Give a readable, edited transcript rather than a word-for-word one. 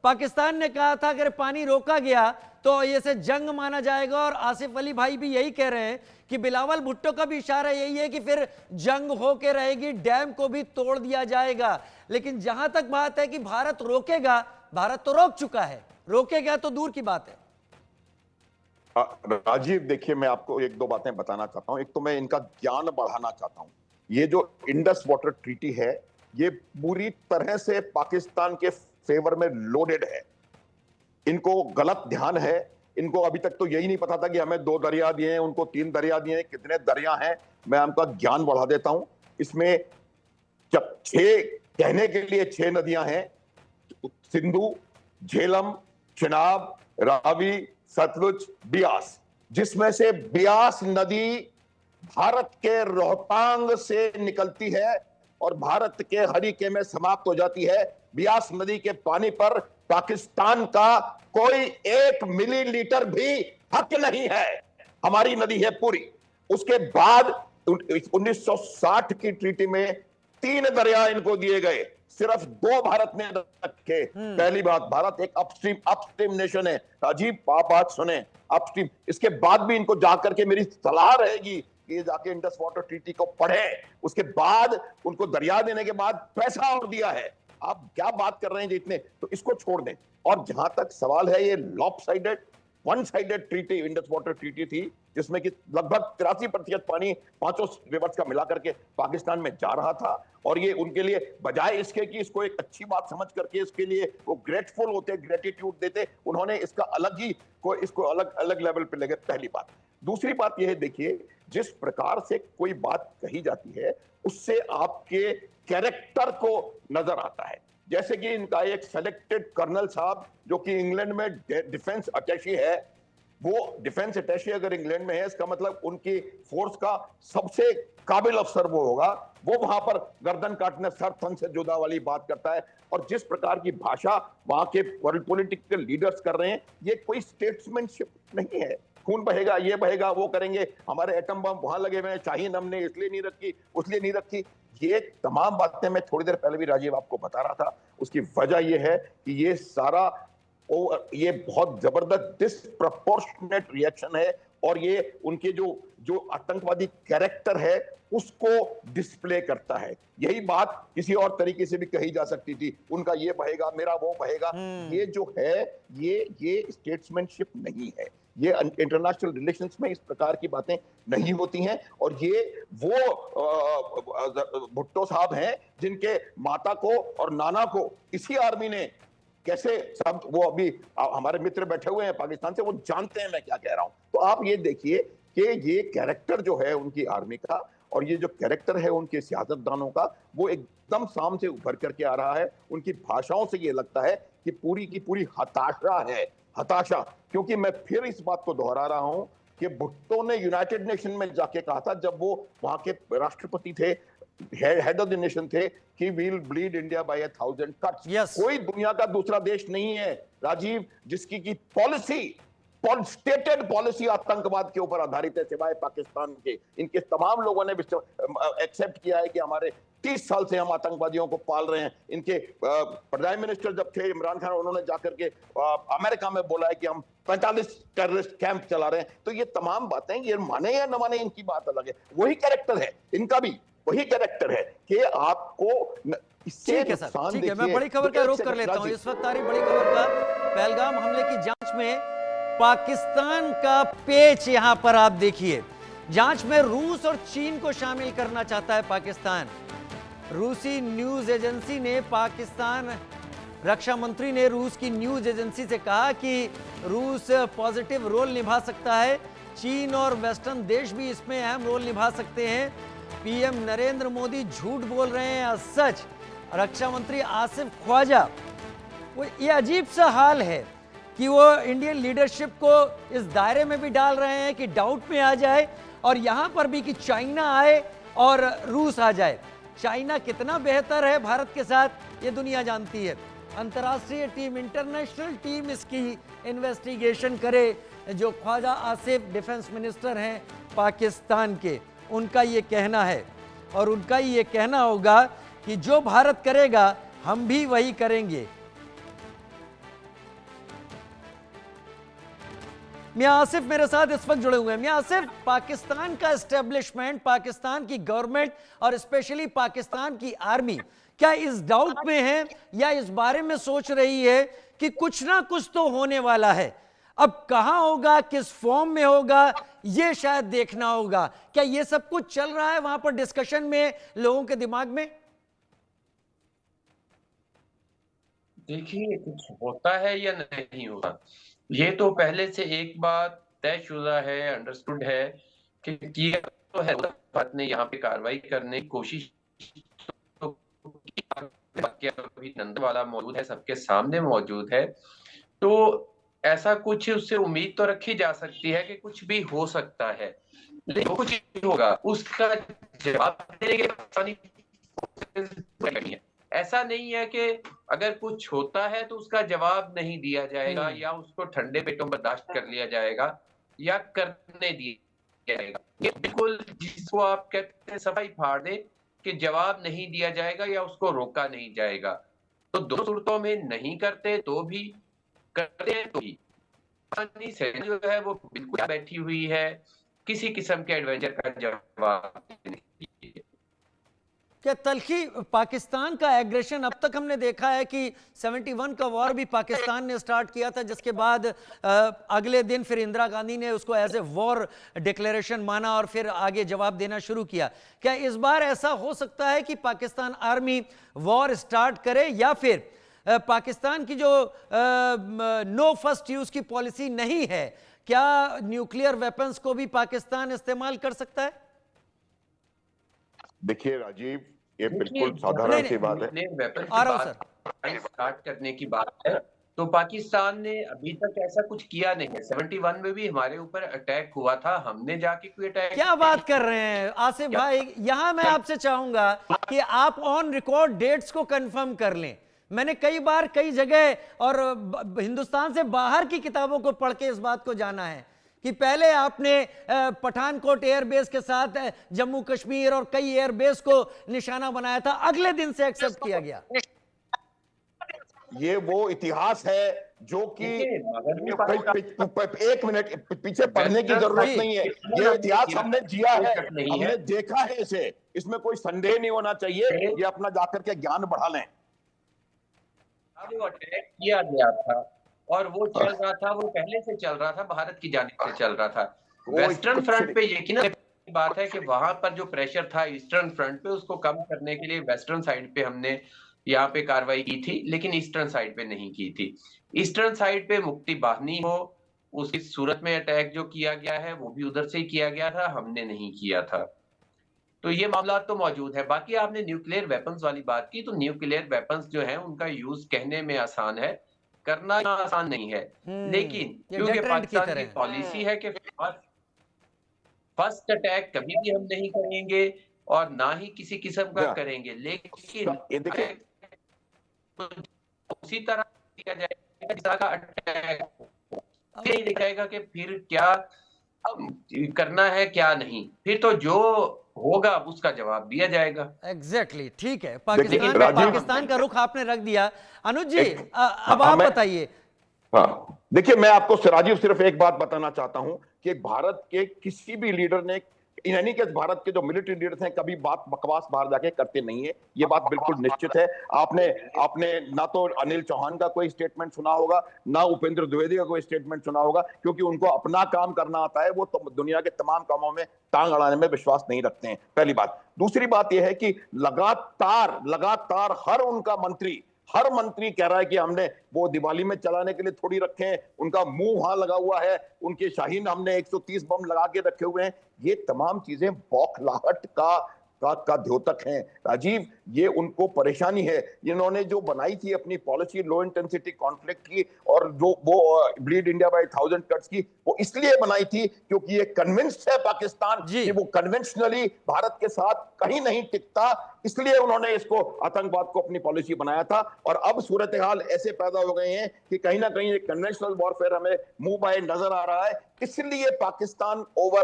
पाकिस्तान ने कहा था अगर पानी रोका गया तो ये से जंग माना जाएगा, और आसिफ अली भाई भी यही कह रहे हैं कि बिलावल भुट्टो का भी इशारा यही है कि फिर जंग होके रहेगी, डैम को भी तोड़ दिया जाएगा। लेकिन जहां तक बात है कि भारत रोकेगा, भारत तो रोक चुका है, रोकेगा तो दूर की बात है। राजीव देखिए, मैं आपको एक दो बातें बताना चाहता हूं। एक तो मैं इनका ज्ञान बढ़ाना चाहता हूं। ये जो इंडस वाटर ट्रीटी है, ये पूरी तरह से पाकिस्तान के फेवर में लोडेड है। इनको गलत ध्यान है। इनको अभी तक तो यही नहीं पता था कि हमें 2 दरिया दिए हैं, उनको 3 दरिया दिए हैं। कितने दरिया हैं मैं आपका ज्ञान बढ़ा देता हूं। इसमें जब 6 कहने के लिए 6 नदियां हैं, सिंधु, झेलम, चिनाब, रावी, सतलुज, बियास, जिसमें से बियास नदी भारत के रोहतांग से निकलती है और भारत के हरिके में समाप्त हो जाती है। बियास नदी के पानी पर पाकिस्तान का कोई 1 मिलीलीटर भी हक नहीं है। हमारी नदी है पूरी। उसके बाद 1960 की ट्रीटी में 3 दरिया इनको दिए गए, सिर्फ 2 भारत ने रखे। पहली बात, भारत एक अपस्ट्रीम नेशन है। राजीव आप बात सुने, अपस्ट्रीम। इसके बाद भी इनको जाकर के मेरी सलाह रहेगी कि ये जाके इंडस वाटर ट्रीटी को पढ़े। उसके बाद उनको दरिया देने के बाद पैसा और दिया है। आप क्या बात कर रहे हैं जितने, तो इसको छोड़ दें। और जहां तक सवाल है, ये lopsided, one sided treaty Indus water treaty थी, जिसमें कि लगभग 83% पानी 5 रिवर्स का मिलाकर के पाकिस्तान में जा रहा था। और ये उनके लिए बजाय इसके कि इसको एक अच्छी बात समझ करके इसके लिए वो ग्रेटफुल होते, ग्रेटिट्यूड देते, उन्होंने इसका अलग ही इसको अलग अलग लेवल पे ले गए। पहली बात। दूसरी बात यह है, देखिए जिस प्रकार से कोई बात कही जाती है उससे आपके कैरेक्टर को नजर आता है। जैसे कि इनका एक सेलेक्टेड कर्नल साहब जो कि इंग्लैंड में डिफेंस अटैची है, वो डिफेंस अटैची अगर इंग्लैंड में है, इसका मतलब उनकी फोर्स का सबसे काबिल अफसर वो होगा। वो वहां पर गर्दन काटने, सर थन से जुदा वाली बात करता है। और जिस प्रकार की भाषा वहां के पॉलिटिकल लीडर्स कर रहे हैं, ये कोई स्टेट्समैनशिप नहीं है। खून बहेगा, ये बहेगा, वो करेंगे, हमारे एटम बम वहां लगे हुए हैं, शाहीन हमने इसलिए नहीं रखी, उसलिए नहीं रखी। ये तमाम बातें मैं थोड़ी देर पहले भी राजीव आपको बता रहा था। उसकी वजह ये है कि ये सारा ये बहुत जबरदस्त डिसप्रपोर्शनेट रिएक्शन है, और ये उनके जो आतंकवादी कैरेक्टर है उसको डिस्प्ले करता है। यही बात किसी और तरीके से भी कही जा सकती थी, उनका ये बहेगा, मेरा वो बहेगा। ये जो है, ये स्टेट्समैनशिप नहीं है। ये इंटरनेशनल रिलेशंस में इस प्रकार की बातें नहीं होती हैं। और ये वो भुट्टो साहब हैं जिनके माता को और नाना को इसी आर्मी ने कैसे, सब वो अभी हमारे मित्र बैठे हुए हैं पाकिस्तान से, वो जानते हैं मैं क्या कह रहा हूं। तो आप ये देखिए कि ये कैरेक्टर जो है उनकी आर्मी का, और ये जो कैरेक्टर है उनके सियासतदानों का, वो एकदम सामने से उभर करके आ रहा है। उनकी भाषाओं से ये लगता है कि पूरी की पूरी हताशा है, हताशा। क्योंकि मैं फिर इस बात को दोहरा रहा हूं कि भुट्टो ने यूनाइटेड नेशन में जाके कहा था, जब वो वहां के राष्ट्रपति थे, हेड ऑफ द नेशन थे, कि we'll bleed India by 1000 cuts. कोई दुनिया का दूसरा देश नहीं है राजीव जिसकी की पॉलिसी, स्टेटेड पॉलिसी आतंकवाद के ऊपर आधारित है, सिवाय पाकिस्तान के। इनके तमाम लोगों ने एक्सेप्ट किया है कि हमारे 30 साल से हम आतंकवादियों को पाल रहे हैं। इनके प्राइम मिनिस्टर जब थे इमरान खान, उन्होंने जाकर के अमेरिका में बोला है कि हम 45 टेररिस्ट कैंप चला रहे हैं। तो ये तमाम बातें, ये माने या न माने, इनकी बात अलग है। वही कैरेक्टर है इनका भी, वही कैरेक्टर है कि आपको इससे नुकसान। ठीक है, मैं बड़ी खबर का रुख कर लेता हूं। इस वक्त आ रही बड़ी खबर का, पहलगाम हमले की जांच में पाकिस्तान का पेच यहां पर आप देखिए। जांच में रूस और चीन को शामिल करना चाहता है पाकिस्तान। रूसी न्यूज एजेंसी ने, पाकिस्तान रक्षा मंत्री ने रूस की न्यूज एजेंसी से कहा कि रूस पॉजिटिव रोल निभा सकता है, चीन और वेस्टर्न देश भी इसमें अहम रोल निभा सकते हैं। पीएम नरेंद्र मोदी झूठ बोल रहे हैं या सच? रक्षा मंत्री आसिफ ख्वाजा, वो ये अजीब सा हाल है कि वो इंडियन लीडरशिप को इस दायरे में भी डाल रहे हैं कि डाउट में आ जाए, और यहां पर भी कि चाइना आए और रूस आ जाए। चाइना कितना बेहतर है भारत के साथ, ये दुनिया जानती है। अंतर्राष्ट्रीय टीम, इंटरनेशनल टीम इसकी इन्वेस्टिगेशन करे। जो ख्वाजा आसिफ डिफेंस मिनिस्टर हैं पाकिस्तान के, उनका ये कहना है, और उनका ये कहना होगा कि जो भारत करेगा हम भी वही करेंगे। मियां आसिफ मेरे साथ इस वक्त जुड़े हुए हैं। मियां आसिफ, पाकिस्तान का एस्टेब्लिशमेंट, पाकिस्तान की गवर्नमेंट और स्पेशली पाकिस्तान की आर्मी क्या इस डाउट में है या इस बारे में सोच रही है कि कुछ ना कुछ तो होने वाला है? अब कहां होगा, किस फॉर्म में होगा, यह शायद देखना होगा। क्या यह सब कुछ चल रहा है वहां पर डिस्कशन में लोगों के दिमाग में? देखिए, कुछ होता है या नहीं होता, ये तो पहले से एक बात तयशुदा है, अंडरस्टूड है कि किया तो है। भारत ने यहाँ पे कार्रवाई करने की कोशिश तो की, अभी नंदवाला मौजूद है, सबके सामने मौजूद है, तो ऐसा कुछ उससे उम्मीद तो रखी जा सकती है कि कुछ भी हो सकता है, लेकिन कुछ होगा उसका जवाब देने के पाकिस्तानी है। ऐसा नहीं है कि अगर कुछ होता है तो उसका जवाब नहीं दिया जाएगा या उसको ठंडे पेटों बर्दाश्त कर लिया जाएगा या करने दिया जाएगा। ये बिल्कुल जिसको आप कहते हैं सफाई फाड़ दे कि जवाब नहीं दिया जाएगा या उसको रोका नहीं जाएगा। तो दो सूरतों में नहीं करते तो भी, करते हैं तो भी पाकिस्तानी सेना जो है वो बिल्कुल बैठी हुई है, किसी किस्म के एडवेंचर का जवाब नहीं। क्या तलखी पाकिस्तान का एग्रेशन, अब तक हमने देखा है कि 71 का वॉर भी पाकिस्तान ने स्टार्ट किया था, जिसके बाद अगले दिन फिर इंदिरा गांधी ने उसको एज ए वॉर डिक्लेरेशन माना और फिर आगे जवाब देना शुरू किया। क्या इस बार ऐसा हो सकता है कि पाकिस्तान आर्मी वॉर स्टार्ट करे या फिर पाकिस्तान की जो नो फर्स्ट यूज की पॉलिसी नहीं है, क्या न्यूक्लियर वेपन्स को भी पाकिस्तान इस्तेमाल कर सकता है? देखिए राजीव, ये बिल्कुल साधारण सी बात है। स्टार्ट करने की बात है तो पाकिस्तान ने अभी तक ऐसा कुछ किया नहीं है। 71 में भी हमारे ऊपर अटैक हुआ था, हमने जाके कोई अटैक। क्या बात कर रहे हैं आसिफ भाई, यहां मैं आपसे चाहूंगा कि आप ऑन रिकॉर्ड डेट्स को कंफर्म कर लें। मैंने कई बार कई जगह और हिंदुस्तान से बाहर की किताबों को पढ़ के इस बात को जाना है कि पहले आपने पठानकोट एयरबेस के साथ जम्मू कश्मीर और कई एयरबेस को निशाना बनाया था, अगले दिन से एक्सेप्ट किया गया। ये वो इतिहास है जो कि एक मिनट पीछे पढ़ने की जरूरत नहीं है। ये इतिहास हमने जिया है, हमने देखा है इसे, इसमें कोई संदेह नहीं होना चाहिए। ये अपना जाकर के ज्ञान बढ़ा लें। वो अटैक किया गया था और वो चल रहा था, वो पहले से चल रहा था, भारत की जानिब से चल रहा था। वेस्टर्न फ्रंट पे यकीनन बात है कि वहां पर जो प्रेशर था ईस्टर्न फ्रंट पे, उसको कम करने के लिए वेस्टर्न साइड पे हमने यहाँ पे कार्रवाई की थी, लेकिन ईस्टर्न साइड पे नहीं की थी। ईस्टर्न साइड पे मुक्ति बाहिनी हो, उसकी सूरत में अटैक जो किया गया है वो भी उधर से ही किया गया था, हमने नहीं किया था। तो ये मामला तो मौजूद है। बाकी आपने न्यूक्लियर वेपन्स वाली बात की, तो न्यूक्लियर वेपन्स जो है उनका यूज कहने में आसान है, करना आसान नहीं है। लेकिन क्योंकि पाकिस्तान की पॉलिसी है कि फर्स्ट अटैक कभी भी हम नहीं करेंगे और ना ही किसी किस्म का करेंगे, लेकिन उसी तरह किया जाएगा जिस तरह का अटैक, फिर दिखाएगा कि फिर क्या करना है क्या नहीं, फिर तो जो होगा उसका जवाब दिया जाएगा। एग्जैक्टली, ठीक है। पाकिस्तान का रुख आपने रख दिया। अनुज जी, अब आप बताइए। हाँ, देखिए, मैं आपको राजीव सिर्फ एक बात बताना चाहता हूं कि भारत के किसी भी लीडर ने, इन एनी केस भारत के जो मिलिट्री लीडर्स हैं, कभी बात बकवास बाहर जाके करते नहीं है। ये बात बिल्कुल निश्चित है। आपने ना तो अनिल चौहान का कोई स्टेटमेंट सुना होगा, ना उपेंद्र द्विवेदी का कोई स्टेटमेंट सुना होगा, क्योंकि उनको अपना काम करना आता है। वो तो दुनिया के तमाम कामों में टांग अड़ाने में विश्वास नहीं रखते हैं, पहली बात। दूसरी बात यह है कि लगातार हर मंत्री कह रहा है कि हमने वो दिवाली में चलाने के लिए थोड़ी रखे हैं, उनका मुंह वहां लगा हुआ है, उनके शाहीन हमने 130 बम लगा के रखे हुए हैं। ये तमाम चीजें बौखलाहट का द्योतक हैं राजीव। ये उनको परेशानी है। इन्होंने जो बनाई थी अपनी पॉलिसी लो इंटेंसिटी कॉन्फ्लिक्ट की, और जो वो ब्लीड इंडिया बाय 1000 कट्स की, वो इसलिए बनाई थी क्योंकि ये कन्विंस्ड है पाकिस्तान कि वो कन्वेंशनली भारत के साथ कहीं नहीं टिकता, इसलिए उन्होंने इसको आतंकवाद को अपनी पॉलिसी बनाया था। और अब सूरत हाल ऐसे पैदा हो गए हैं कि कहीं ना कहीं कन्वेंशनल वॉरफेयर हमें मुंह बाए नजर आ रहा है, इसलिए पाकिस्तान ओवर